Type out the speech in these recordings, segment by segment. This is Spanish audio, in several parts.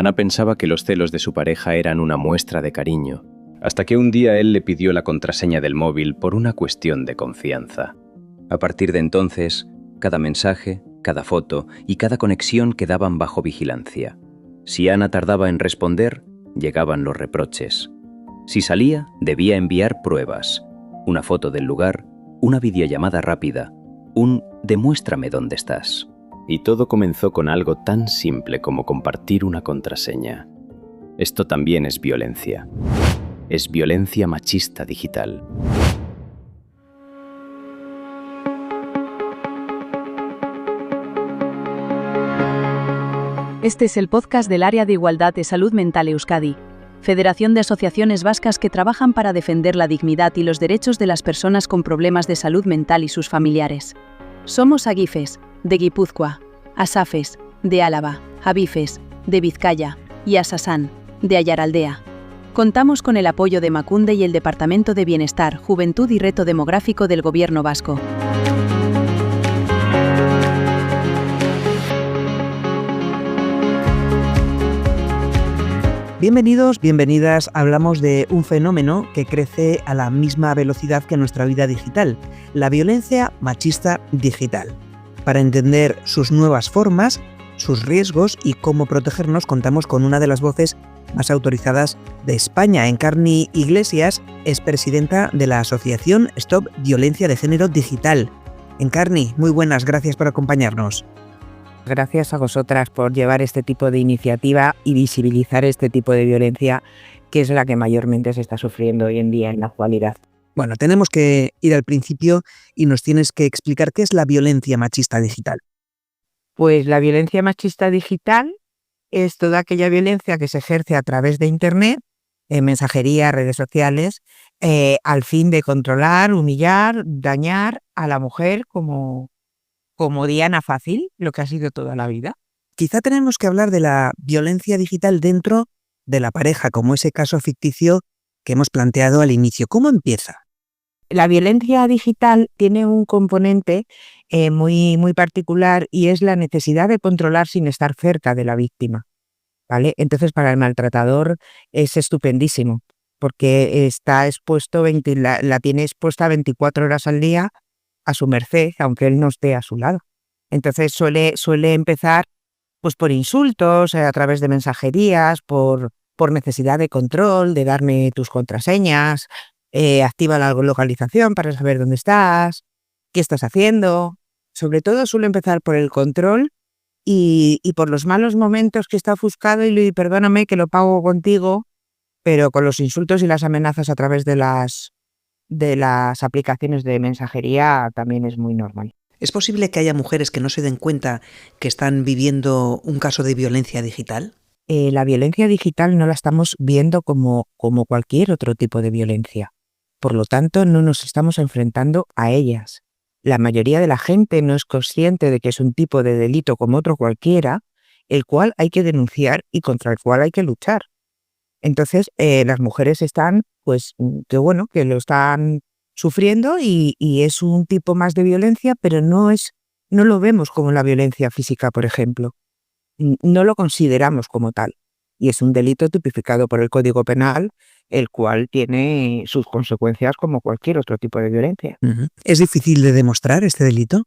Ana pensaba que los celos de su pareja eran una muestra de cariño, hasta que un día él le pidió la contraseña del móvil por una cuestión de confianza. A partir de entonces, cada mensaje, cada foto y cada conexión quedaban bajo vigilancia. Si Ana tardaba en responder, llegaban los reproches. Si salía, debía enviar pruebas: una foto del lugar, una videollamada rápida, un «demuéstrame dónde estás». Y todo comenzó con algo tan simple como compartir una contraseña. Esto también es violencia. Es violencia machista digital. Este es el podcast del Área de Igualdad de Salud Mental Euskadi, Federación de Asociaciones Vascas que trabajan para defender la dignidad y los derechos de las personas con problemas de salud mental y sus familiares. Somos Agifes, de Guipúzcoa, Asafes, de Álava, Abifes, de Vizcaya, y Asasán, de Ayaraldea. Contamos con el apoyo de Emakunde y el Departamento de Bienestar, Juventud y Reto Demográfico del Gobierno vasco. Bienvenidos, bienvenidas. Hablamos de un fenómeno que crece a la misma velocidad que nuestra vida digital, la violencia machista digital. Para entender sus nuevas formas, sus riesgos y cómo protegernos, contamos con una de las voces más autorizadas de España. Encarni Iglesias es presidenta de la asociación Stop Violencia de Género Digital. Encarni, muy buenas, gracias por acompañarnos. Gracias a vosotras por llevar este tipo de iniciativa y visibilizar este tipo de violencia, que es la que mayormente se está sufriendo hoy en día en la actualidad. Bueno, tenemos que ir al principio y nos tienes que explicar qué es la violencia machista digital. Pues la violencia machista digital es toda aquella violencia que se ejerce a través de Internet, en mensajería, redes sociales, al fin de controlar, humillar, dañar a la mujer como diana fácil, lo que ha sido toda la vida. Quizá tenemos que hablar de la violencia digital dentro de la pareja, como ese caso ficticio que hemos planteado al inicio. ¿Cómo empieza? La violencia digital tiene un componente muy, muy particular y es la necesidad de controlar sin estar cerca de la víctima, ¿vale? Entonces, para el maltratador es estupendísimo porque está expuesto, la tiene expuesta 24 horas al día a su merced, aunque él no esté a su lado. Entonces suele empezar pues por insultos, a través de mensajerías, por necesidad de control, de darme tus contraseñas, activa la localización para saber dónde estás, qué estás haciendo. Sobre todo suele empezar por el control y por los malos momentos que está ofuscado y perdóname que lo pago contigo, pero con los insultos y las amenazas a través de las aplicaciones de mensajería también es muy normal. ¿Es posible que haya mujeres que no se den cuenta que están viviendo un caso de violencia digital? La violencia digital no la estamos viendo como cualquier otro tipo de violencia. Por lo tanto, no nos estamos enfrentando a ellas. La mayoría de la gente no es consciente de que es un tipo de delito como otro cualquiera, el cual hay que denunciar y contra el cual hay que luchar. Entonces, las mujeres están, pues, que lo están sufriendo y es un tipo más de violencia, pero no lo vemos como la violencia física, por ejemplo. No lo consideramos como tal. Y es un delito tipificado por el Código Penal, el cual tiene sus consecuencias como cualquier otro tipo de violencia. ¿Es difícil de demostrar este delito?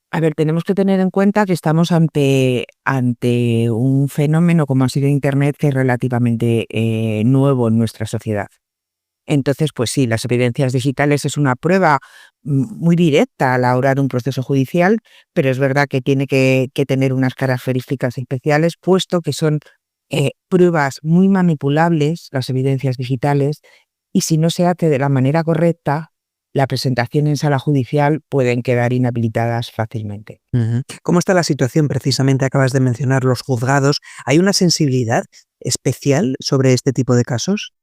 A ver, tenemos que tener en cuenta que estamos ante un fenómeno como ha sido Internet, que es relativamente nuevo en nuestra sociedad. Entonces, pues sí, las evidencias digitales es una prueba muy directa a la hora de un proceso judicial, pero es verdad que tiene que tener unas características especiales, puesto que son pruebas muy manipulables, las evidencias digitales, y si no se hace de la manera correcta, la presentación en sala judicial pueden quedar inhabilitadas fácilmente. ¿Cómo está la situación? Precisamente acabas de mencionar los juzgados. ¿Hay una sensibilidad especial sobre este tipo de casos?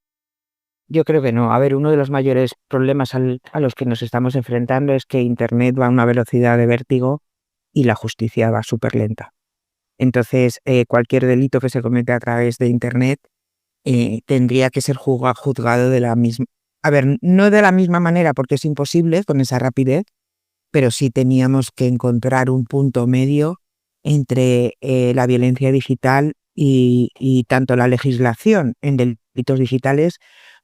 Yo creo que no. A ver, uno de los mayores problemas a los que nos estamos enfrentando es que Internet va a una velocidad de vértigo y la justicia va súper lenta. Entonces, cualquier delito que se comete a través de Internet tendría que ser juzgado de la misma... A ver, no de la misma manera porque es imposible con esa rapidez, pero sí teníamos que encontrar un punto medio entre la violencia digital y tanto la legislación en delitos digitales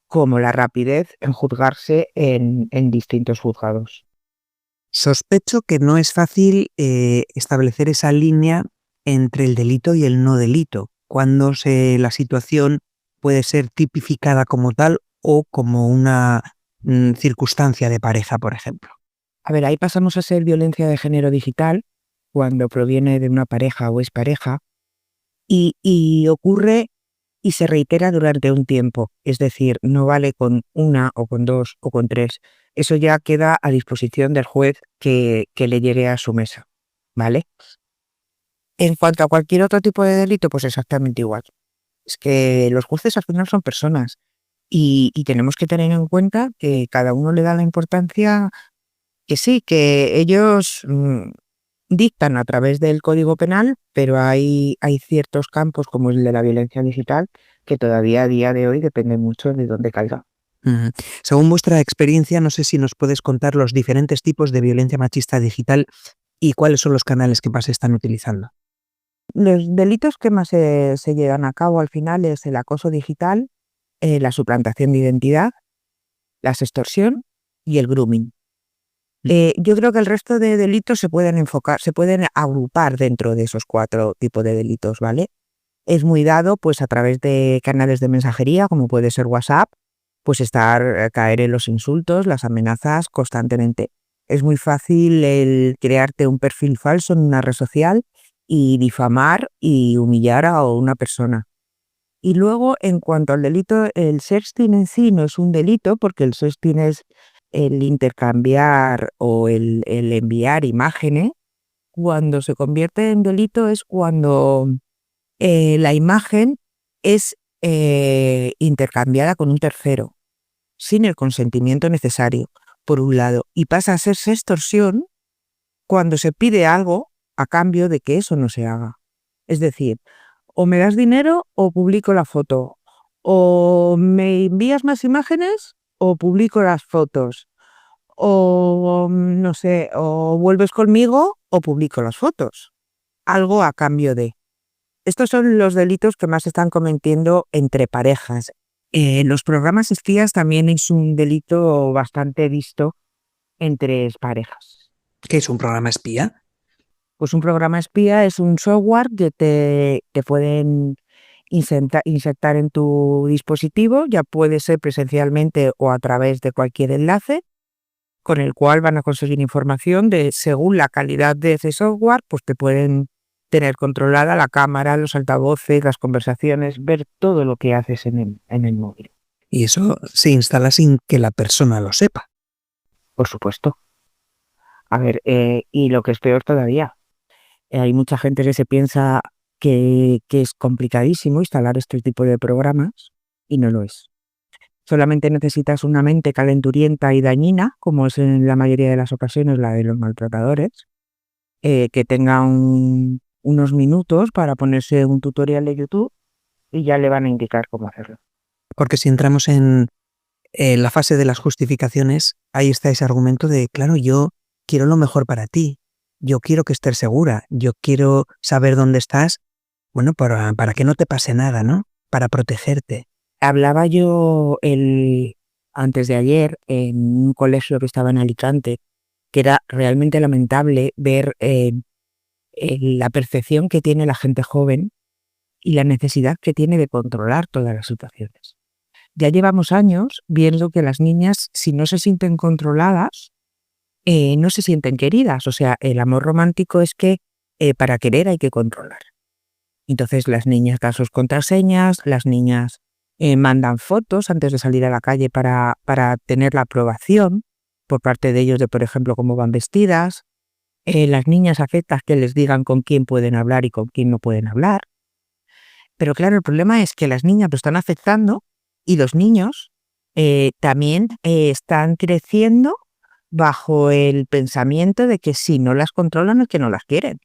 como la rapidez en juzgarse en distintos juzgados. Sospecho que no es fácil establecer esa línea entre el delito y el no delito, cuando la situación puede ser tipificada como tal o como una circunstancia de pareja, por ejemplo. A ver, ahí pasamos a ser violencia de género digital cuando proviene de una pareja o expareja y ocurre y se reitera durante un tiempo. Es decir, no vale con una o con dos o con tres. Eso ya queda a disposición del juez que le llegue a su mesa, ¿vale? En cuanto a cualquier otro tipo de delito, pues exactamente igual. Es que los jueces al final son personas y tenemos que tener en cuenta que cada uno le da la importancia que sí, que ellos dictan a través del Código Penal, pero hay ciertos campos, como el de la violencia digital, que todavía a día de hoy depende mucho de dónde caiga. Según vuestra experiencia, no sé si nos puedes contar los diferentes tipos de violencia machista digital y cuáles son los canales que más se están utilizando. Los delitos que más se llevan a cabo al final es el acoso digital, la suplantación de identidad, la extorsión y el grooming. Yo creo que el resto de delitos se pueden agrupar dentro de esos 4 tipos de delitos, ¿vale? Es muy dado, pues a través de canales de mensajería, como puede ser WhatsApp, pues caer en los insultos, las amenazas constantemente. Es muy fácil el crearte un perfil falso en una red social y difamar y humillar a una persona. Y luego, en cuanto al delito, el sexting en sí no es un delito, porque el sexting es el intercambiar o el enviar imágenes. Cuando se convierte en delito es cuando la imagen es intercambiada con un tercero, sin el consentimiento necesario, por un lado, y pasa a ser extorsión cuando se pide algo a cambio de que eso no se haga. Es decir, o me das dinero o publico la foto, o me envías más imágenes o publico las fotos, o no sé, o vuelves conmigo o publico las fotos. Algo a cambio de. Estos son los delitos que más se están cometiendo entre parejas. Los programas espías también es un delito bastante visto entre parejas. ¿Qué es un programa espía? Pues un programa espía es un software que te pueden insertar en tu dispositivo, ya puede ser presencialmente o a través de cualquier enlace, con el cual van a conseguir información según la calidad de ese software, pues te pueden tener controlada la cámara, los altavoces, las conversaciones, ver todo lo que haces en el móvil. Y eso se instala sin que la persona lo sepa. Por supuesto. A ver, y lo que es peor todavía, hay mucha gente que se piensa que es complicadísimo instalar este tipo de programas y no lo es. Solamente necesitas una mente calenturienta y dañina, como es en la mayoría de las ocasiones la de los maltratadores, que tenga unos minutos para ponerse un tutorial de YouTube y ya le van a indicar cómo hacerlo. Porque si entramos en la fase de las justificaciones, ahí está ese argumento de, claro, yo quiero lo mejor para ti, yo quiero que estés segura, yo quiero saber dónde estás, bueno, para que no te pase nada, ¿no? Para protegerte. Hablaba yo antes de ayer en un colegio que estaba en Alicante, que era realmente lamentable ver la percepción que tiene la gente joven y la necesidad que tiene de controlar todas las situaciones. Ya llevamos años viendo que las niñas, si no se sienten controladas, no se sienten queridas. O sea, el amor romántico es que para querer hay que controlar. Entonces las niñas dan sus contraseñas, las niñas mandan fotos antes de salir a la calle para tener la aprobación por parte de ellos de, por ejemplo, cómo van vestidas. Las niñas aceptan que les digan con quién pueden hablar y con quién no pueden hablar. Pero claro, el problema es que las niñas lo están aceptando y los niños también están creciendo bajo el pensamiento de que si no las controlan es que no las quieren.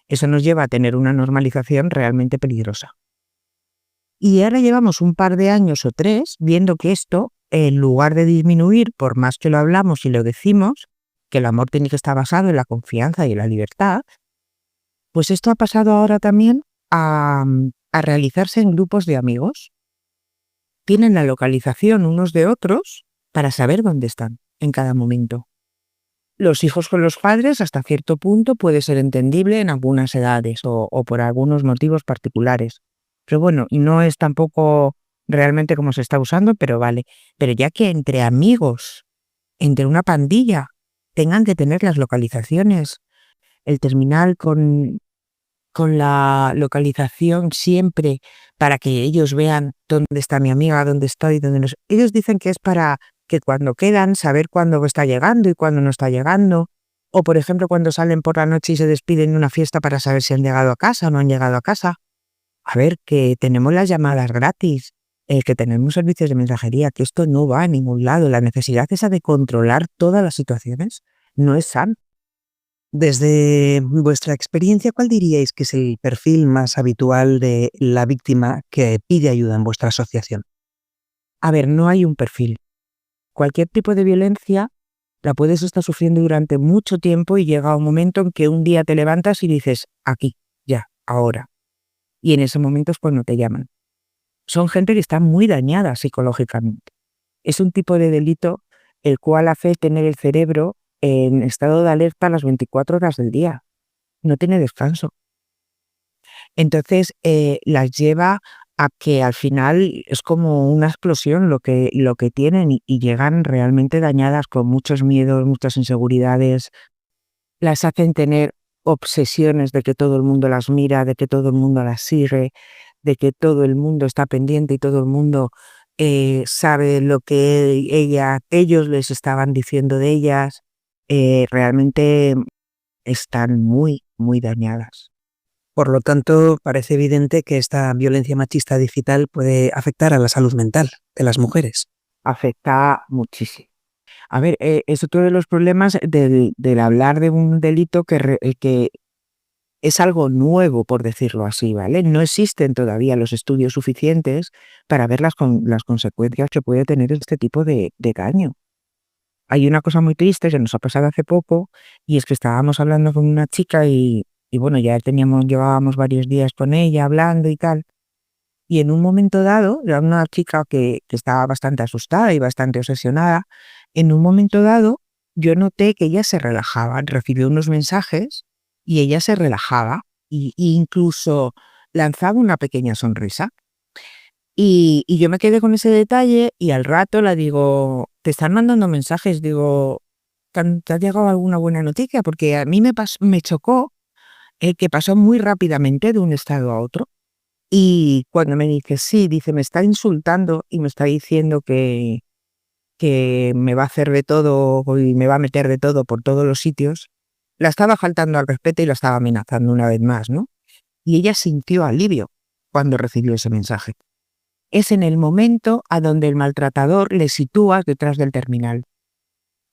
Eso nos lleva a tener una normalización realmente peligrosa. Y ahora llevamos un par de años o 3 viendo que esto, en lugar de disminuir, por más que lo hablamos y lo decimos, que el amor tiene que estar basado en la confianza y en la libertad, pues esto ha pasado ahora también a realizarse en grupos de amigos. Tienen la localización unos de otros para saber dónde están en cada momento. Los hijos con los padres hasta cierto punto puede ser entendible en algunas edades o por algunos motivos particulares. Pero bueno, no es tampoco realmente como se está usando, pero vale. Pero ya que entre amigos, entre una pandilla, tengan que tener las localizaciones, el terminal con la localización siempre para que ellos vean dónde está mi amiga, dónde estoy, dónde no. Ellos dicen que es para que cuando quedan, saber cuándo está llegando y cuándo no está llegando. O, por ejemplo, cuando salen por la noche y se despiden de una fiesta para saber si han llegado a casa o no han llegado a casa. A ver, que tenemos las llamadas gratis, que tenemos servicios de mensajería, que esto no va a ningún lado. La necesidad esa de controlar todas las situaciones no es sana. Desde vuestra experiencia, ¿cuál diríais que es el perfil más habitual de la víctima que pide ayuda en vuestra asociación? A ver, no hay un perfil. Cualquier tipo de violencia la puedes estar sufriendo durante mucho tiempo y llega un momento en que un día te levantas y dices, aquí, ya, ahora. Y en ese momento es cuando te llaman. Son gente que está muy dañada psicológicamente. Es un tipo de delito el cual hace tener el cerebro en estado de alerta las 24 horas del día. No tiene descanso. Entonces las lleva a que al final es como una explosión lo que tienen y llegan realmente dañadas con muchos miedos, muchas inseguridades. Las hacen tener obsesiones de que todo el mundo las mira, de que todo el mundo las sigue, de que todo el mundo está pendiente y todo el mundo sabe lo que ellos les estaban diciendo de ellas. Realmente están muy, muy dañadas. Por lo tanto, parece evidente que esta violencia machista digital puede afectar a la salud mental de las mujeres. Afecta muchísimo. A ver, es otro de los problemas del hablar de un delito que es algo nuevo, por decirlo así, ¿vale? No existen todavía los estudios suficientes para ver las consecuencias que puede tener este tipo de daño. Hay una cosa muy triste que nos ha pasado hace poco y es que estábamos hablando con una chica y bueno, ya llevábamos varios días con ella hablando y tal. Y en un momento dado, era una chica que estaba bastante asustada y bastante obsesionada. En un momento dado, yo noté que ella se relajaba, recibió unos mensajes y ella se relajaba e incluso lanzaba una pequeña sonrisa. Y yo me quedé con ese detalle y al rato la digo, te están mandando mensajes, digo, ¿te ha llegado alguna buena noticia? Porque a mí me chocó que pasó muy rápidamente de un estado a otro. Y cuando me dice, sí, dice, me está insultando y me está diciendo que me va a hacer de todo y me va a meter de todo por todos los sitios, la estaba faltando al respeto y la estaba amenazando una vez más, ¿no? Y ella sintió alivio cuando recibió ese mensaje. Es en el momento a donde el maltratador le sitúa detrás del terminal,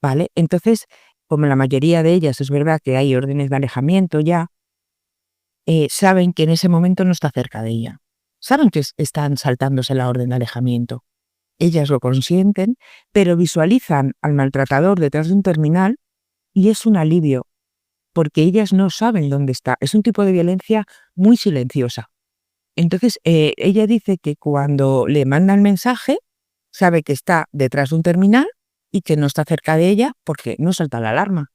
¿vale? Entonces, como la mayoría de ellas es verdad que hay órdenes de alejamiento ya, saben que en ese momento no está cerca de ella. Saben que están saltándose la orden de alejamiento. Ellas lo consienten, pero visualizan al maltratador detrás de un terminal y es un alivio, porque ellas no saben dónde está. Es un tipo de violencia muy silenciosa. Entonces, ella dice que cuando le manda el mensaje, sabe que está detrás de un terminal y que no está cerca de ella porque no salta la alarma.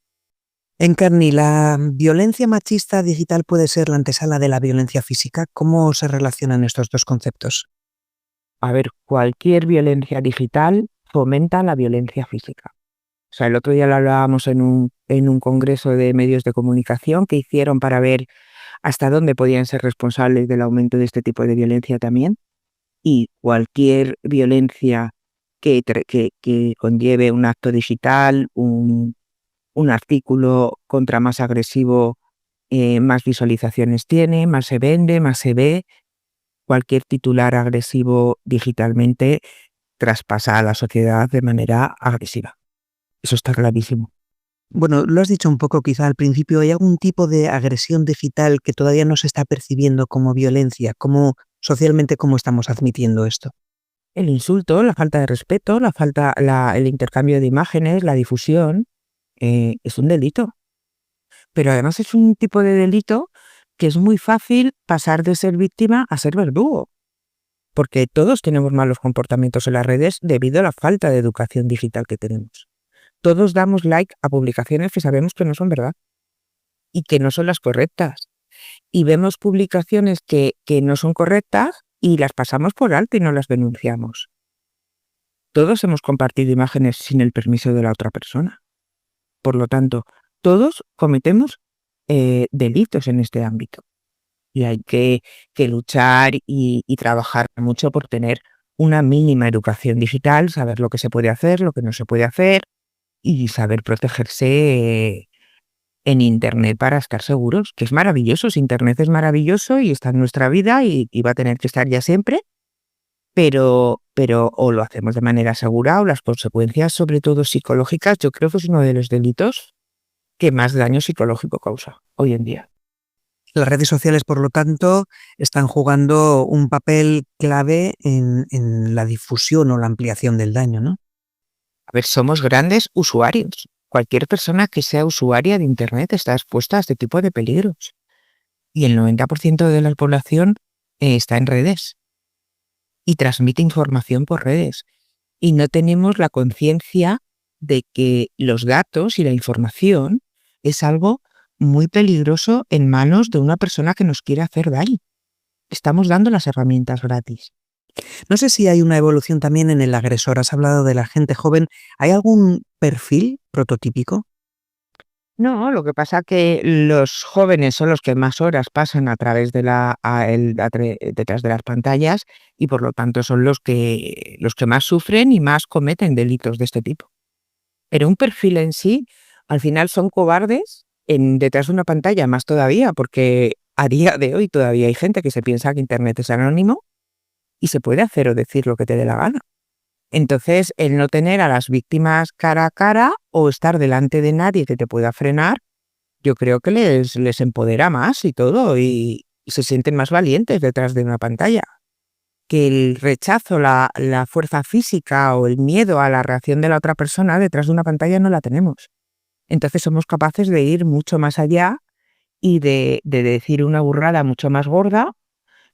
Encarni, ¿la violencia machista digital puede ser la antesala de la violencia física? ¿Cómo se relacionan estos dos conceptos? A ver, cualquier violencia digital fomenta la violencia física. O sea, el otro día lo hablábamos en un congreso de medios de comunicación que hicieron para ver hasta dónde podían ser responsables del aumento de este tipo de violencia también. Y cualquier violencia que conlleve un acto digital, un artículo contra más agresivo, más visualizaciones tiene, más se vende, más se ve. Cualquier titular agresivo digitalmente traspasa a la sociedad de manera agresiva. Eso está clarísimo. Bueno, lo has dicho un poco quizá al principio, ¿hay algún tipo de agresión digital que todavía no se está percibiendo como violencia? Socialmente, ¿cómo estamos admitiendo esto? El insulto, la falta de respeto, el intercambio de imágenes, la difusión, es un delito. Pero además es un tipo de delito que es muy fácil pasar de ser víctima a ser verdugo, porque todos tenemos malos comportamientos en las redes debido a la falta de educación digital que tenemos. Todos damos like a publicaciones que sabemos que no son verdad y que no son las correctas. Y vemos publicaciones que no son correctas y las pasamos por alto y no las denunciamos. Todos hemos compartido imágenes sin el permiso de la otra persona. Por lo tanto, todos cometemos delitos en este ámbito. Y hay que luchar y trabajar mucho por tener una mínima educación digital, saber lo que se puede hacer, lo que no se puede hacer y saber protegerse en Internet para estar seguros, que es maravilloso. Internet es maravilloso y está en nuestra vida y va a tener que estar ya siempre, pero o lo hacemos de manera segura o las consecuencias, sobre todo psicológicas, yo creo que es uno de los delitos que más daño psicológico causa hoy en día. Las redes sociales, por lo tanto, están jugando un papel clave en la difusión o la ampliación del daño, ¿no? A ver, somos grandes usuarios. Cualquier persona que sea usuaria de Internet está expuesta a este tipo de peligros. Y el 90% de la población está en redes y transmite información por redes. Y no tenemos la conciencia de que los datos y la información es algo muy peligroso en manos de una persona que nos quiere hacer daño. Estamos dando las herramientas gratis. No sé si hay una evolución también en el agresor. Has hablado de la gente joven. ¿Hay algún perfil prototípico? No, lo que pasa que los jóvenes son los que más horas pasan a través de detrás de las pantallas y por lo tanto son los que más sufren y más cometen delitos de este tipo. Pero un perfil en sí, al final son cobardes detrás de una pantalla, más todavía, porque a día de hoy todavía hay gente que se piensa que Internet es anónimo y se puede hacer o decir lo que te dé la gana. Entonces, el no tener a las víctimas cara a cara o estar delante de nadie que te pueda frenar, yo creo que les empodera más y todo, y se sienten más valientes detrás de una pantalla. Que el rechazo, la fuerza física o el miedo a la reacción de la otra persona detrás de una pantalla no la tenemos. Entonces somos capaces de ir mucho más allá y de decir una burrada mucho más gorda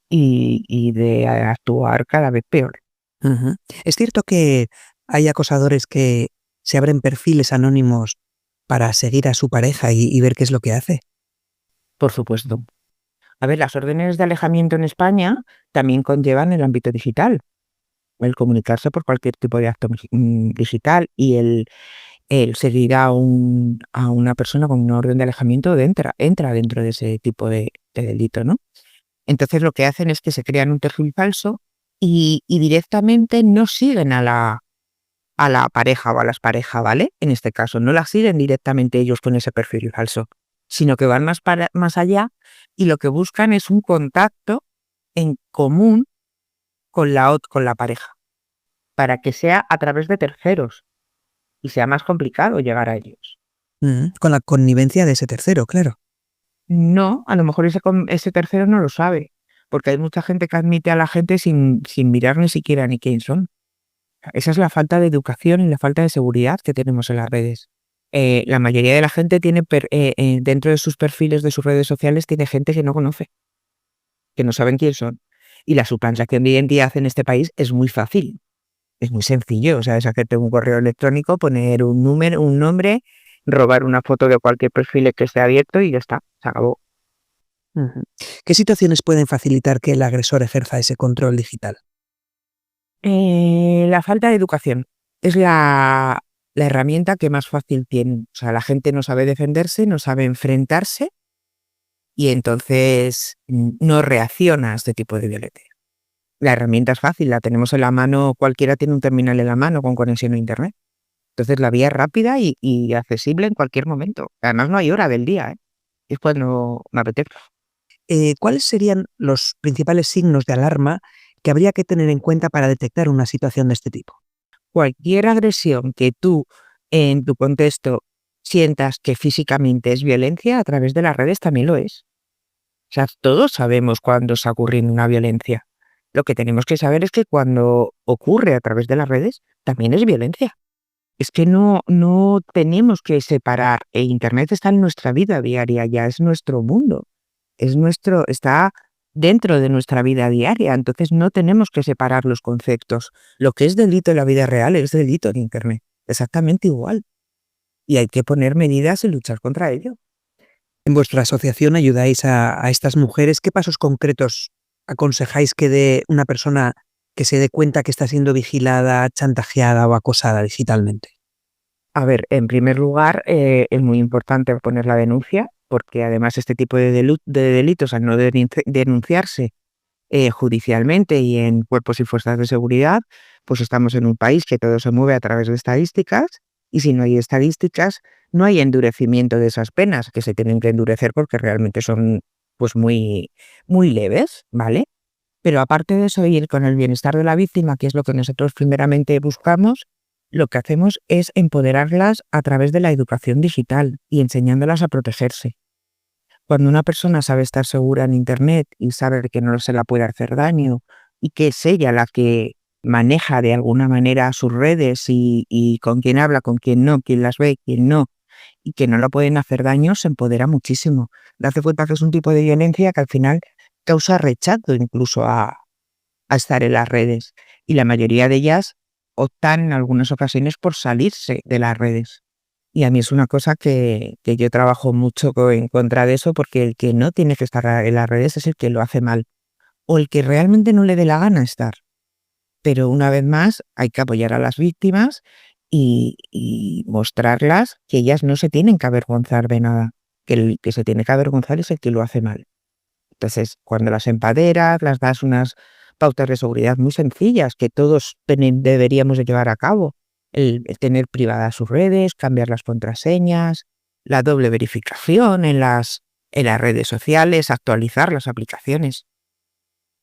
y de actuar cada vez peor. Uh-huh. ¿Es cierto que hay acosadores que se abren perfiles anónimos para seguir a su pareja y ver qué es lo que hace? Por supuesto. A ver, las órdenes de alejamiento en España también conllevan el ámbito digital, el comunicarse por cualquier tipo de acto digital y el seguir a una persona con una orden de alejamiento entra dentro de ese tipo de delito, ¿no? Entonces lo que hacen es que se crean un perfil falso y directamente no siguen a la pareja o a las parejas, ¿vale? En este caso, no la siguen directamente ellos con ese perfil falso, sino que van más allá y lo que buscan es un contacto en común con la pareja, para que sea a través de terceros y sea más complicado llegar a ellos. Con la connivencia de ese tercero, claro. No, a lo mejor ese tercero no lo sabe, porque hay mucha gente que admite a la gente sin mirar ni siquiera ni quién son. Esa es la falta de educación y la falta de seguridad que tenemos en las redes. La mayoría de la gente tiene dentro de sus perfiles de sus redes sociales tiene gente que no conoce, que no saben quién son. Y la suplantación de identidad en este país es muy fácil, es muy sencillo. O sea, es hacerte un correo electrónico, poner un número, un nombre, robar una foto de cualquier perfil que esté abierto y ya está, se acabó. Uh-huh. ¿Qué situaciones pueden facilitar que el agresor ejerza ese control digital? La falta de educación es la herramienta que más fácil tienen. O sea, la gente no sabe defenderse, no sabe enfrentarse y entonces no reacciona a este tipo de violencia. La herramienta es fácil, la tenemos en la mano, cualquiera tiene un terminal en la mano con conexión a Internet. Entonces la vía es rápida y accesible en cualquier momento. Además no hay hora del día, ¿eh? Es cuando me apetece. ¿Cuáles serían los principales signos de alarma que habría que tener en cuenta para detectar una situación de este tipo? Cualquier agresión que tú en tu contexto sientas que físicamente es violencia, a través de las redes también lo es. O sea, todos sabemos cuándo está ocurriendo una violencia. Lo que tenemos que saber es que cuando ocurre a través de las redes, también es violencia. Es que no tenemos que separar. Internet está en nuestra vida diaria, ya es nuestro mundo. está dentro de nuestra vida diaria, entonces no tenemos que separar los conceptos. Lo que es delito en la vida real es delito en Internet, exactamente igual. Y hay que poner medidas y luchar contra ello. En vuestra asociación ayudáis a estas mujeres. ¿Qué pasos concretos aconsejáis que dé una persona que se dé cuenta que está siendo vigilada, chantajeada o acosada digitalmente? A ver, en primer lugar, es muy importante poner la denuncia, porque además este tipo de delitos, al no denunciarse judicialmente y en cuerpos y fuerzas de seguridad, pues estamos en un país que todo se mueve a través de estadísticas, y si no hay estadísticas, no hay endurecimiento de esas penas, que se tienen que endurecer porque realmente son pues muy, muy leves, ¿vale? Pero aparte de eso, ir con el bienestar de la víctima, que es lo que nosotros primeramente buscamos, lo que hacemos es empoderarlas a través de la educación digital y enseñándolas a protegerse. Cuando una persona sabe estar segura en Internet y sabe que no se la puede hacer daño y que es ella la que maneja de alguna manera sus redes y con quién habla, con quién no, quién las ve, quién no, y que no la pueden hacer daño, se empodera muchísimo. Darse cuenta que es un tipo de violencia que al final causa rechazo incluso a estar en las redes. Y la mayoría de ellas optan en algunas ocasiones por salirse de las redes. Y a mí es una cosa que yo trabajo mucho en contra de eso, porque el que no tiene que estar en las redes es el que lo hace mal, o el que realmente no le dé la gana estar. Pero una vez más hay que apoyar a las víctimas y mostrarlas que ellas no se tienen que avergonzar de nada, que el que se tiene que avergonzar es el que lo hace mal. Entonces, cuando las empaderas, las das unas pautas de seguridad muy sencillas que todos deberíamos de llevar a cabo. El tener privadas sus redes, cambiar las contraseñas, la doble verificación en las redes sociales, actualizar las aplicaciones.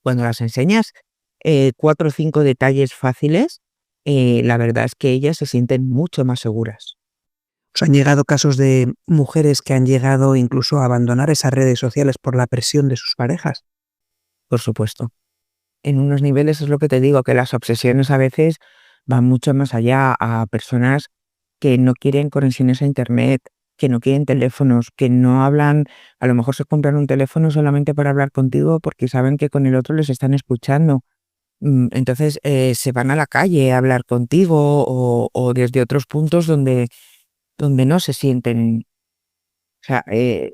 Cuando las enseñas 4 o 5 detalles fáciles, la verdad es que ellas se sienten mucho más seguras. ¿Os han llegado casos de mujeres que han llegado incluso a abandonar esas redes sociales por la presión de sus parejas? Por supuesto. En unos niveles es lo que te digo, que las obsesiones a veces van mucho más allá, a personas que no quieren conexiones a Internet, que no quieren teléfonos, que no hablan, a lo mejor se compran un teléfono solamente para hablar contigo porque saben que con el otro les están escuchando. Entonces se van a la calle a hablar contigo o desde otros puntos donde no se sienten. O sea,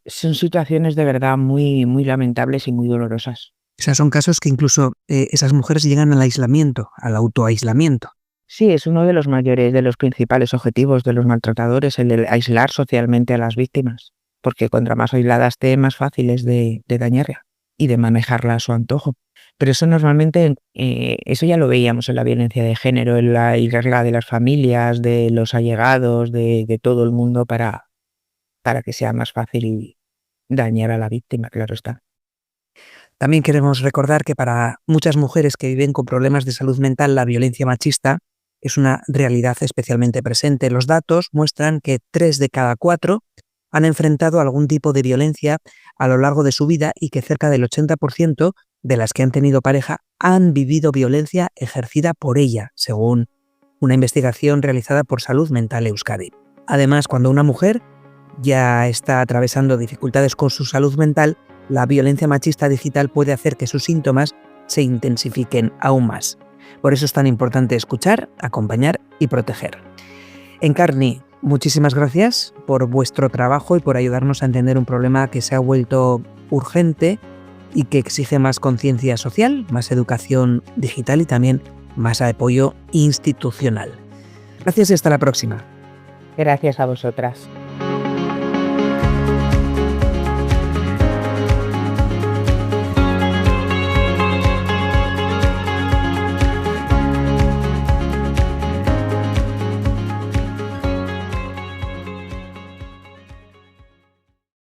son situaciones de verdad muy, muy lamentables y muy dolorosas. O sea, son casos que incluso esas mujeres llegan al aislamiento, al autoaislamiento. Sí, es uno de los principales objetivos de los maltratadores, el de aislar socialmente a las víctimas, porque contra más aisladas esté, más fácil es de dañarla y de manejarla a su antojo. Pero eso normalmente, eso ya lo veíamos en la violencia de género, en la guerra de las familias, de los allegados, de todo el mundo para que sea más fácil dañar a la víctima, claro está. También queremos recordar que para muchas mujeres que viven con problemas de salud mental, la violencia machista es una realidad especialmente presente. Los datos muestran que 3 de cada 4 han enfrentado algún tipo de violencia a lo largo de su vida y que cerca del 80% de las que han tenido pareja han vivido violencia ejercida por ella, según una investigación realizada por Salud Mental Euskadi. Además, cuando una mujer ya está atravesando dificultades con su salud mental, la violencia machista digital puede hacer que sus síntomas se intensifiquen aún más. Por eso es tan importante escuchar, acompañar y proteger. Encarni, muchísimas gracias por vuestro trabajo y por ayudarnos a entender un problema que se ha vuelto urgente y que exige más conciencia social, más educación digital y también más apoyo institucional. Gracias y hasta la próxima. Gracias a vosotras.